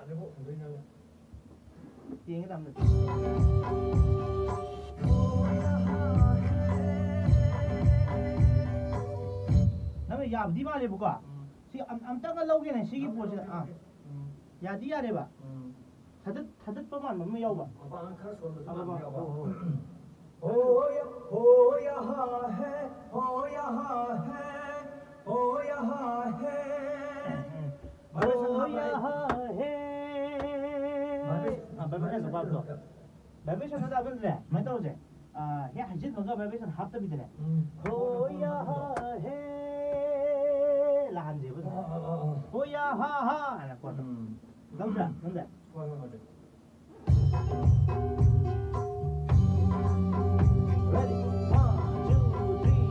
아니고 흔들면 tiếng cái tầm được nó mới giờ đi bao nhiêu bữa thì am tăng cái lâu cái này xí cái bữa chứ à giờ đi à đây bà thật bao nhiêu mà mới yêu bà 아빠는 칼소리도 à 좀 bà 안 나와. 호야 호야 해 호야 해 호야 해 à bà biết sao bao giờ bà biết sao nó đã biết rồi mấy đâu rồi à cái hành trình của bà biết sao hấp tới bây giờ này 호야 해 là hành gì bây giờ 호야 ha là còn đúng rồi Ready? 1, 2, 3, set.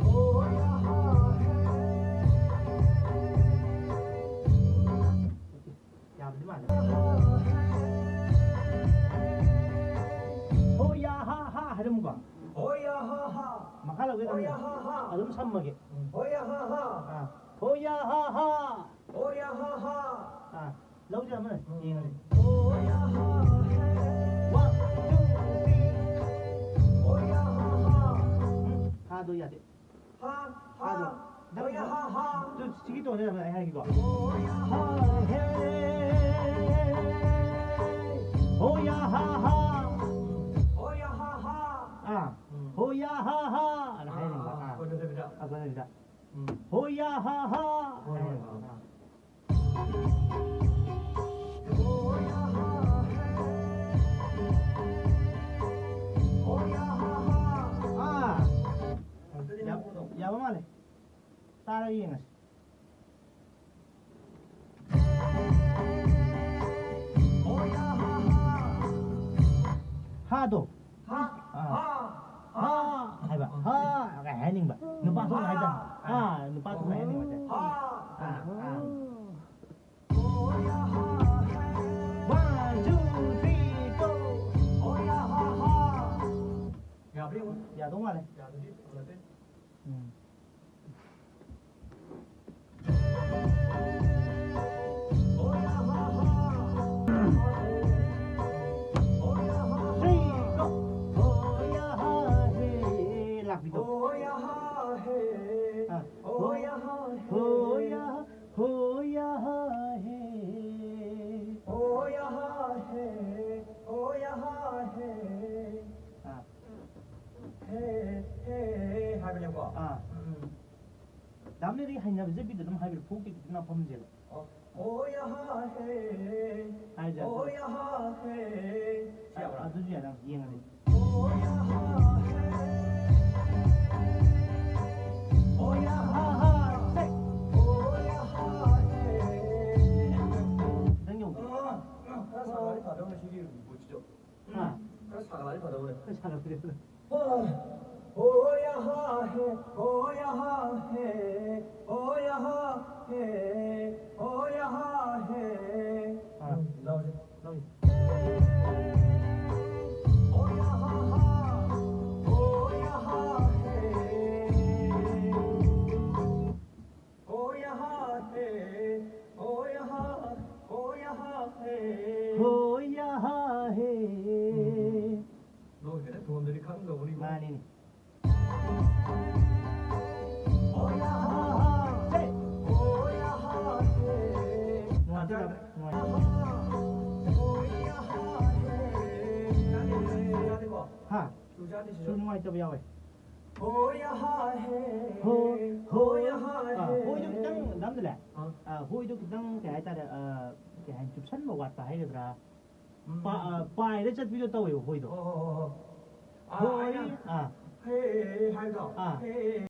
호야 해 Dạ, đi mà. 호야 하하 하려면 봐. 호야 하하 막하려고 해도 호야 하하 아, 너무 참먹게. 호야 하하 아, 호야 하하. 호야 하하 아, lâu chưa mới nhìn này. 호야 하해 1, 2, 3. 호야 하하 Ha đôi giờ đi. Ha 하하 rồi. 호야 하하 Tôi chỉ cái tuổi này là hay cái gọi. 호야 Ha he. 호야 하하. 호야 하하 아, 호야 하하. là hay này gọi. À, 그건 됩니다. à, con này đã. 호야 하하. hay này gọi. À. 호야 하해 호야 하하 À, dạ bấm này. Ta đây gì này. 호야 하하 Ha đồ. 하하 Ha, hay bà. Ha, cái hay ninh bà. Nó ba số này đâu. À, nó ba số này ninh bà. 하 À, à. 호야 하해 1, 2, 3, go. 호야 하하 야, 그리고 Dạ đúng rồi này. 야, 너지? 어때? Ừ. 호야 하하 호야 하하 3, go. 호야 하해. lạc gì đâu. 호야 하해 À, 호야 하해 호야, 호야 하해. 호야 하해 호야 하해 À, 헤헤 하려고 à. 남들이 하냐 이제 비도 좀 하기를 포기 그나 범죄가. 호야 하해 알죠? 호야 하해 아, 두지야 나 이해가 돼. 호야 하해 호야 하하, 셋. 호야 하해 당겨. 그래서 사과리 받아오는 시기 뭐지죠? 아, 그래서 사과리 받아오네. 그 차가 그래. 호야 하해 호야 하해 호야 하해 호야 하해 아, 나오지? 너희. 호야 하하 호야 하해 호야 하해 호야 하 호야 하해 호야 하해. 너 그래? 동원들이 가는 거 보니 많이. 호야 하하, 셋. 호야 하해 누가 들어? 누가. 호야 하해 하. 주자한테 술 시죠? 누가 있다 보여. 호야 하해 호야 하해 호이도 그냥 남들래. 아, 호이도 그냥 cái ta cái hành chụp sẵn một quạt phải được ra. Bài đấy chất video tao hiểu hoi도. 어어어. 아, 호이. 아니야. 아. 헤이, 하이도. 아. 헤이.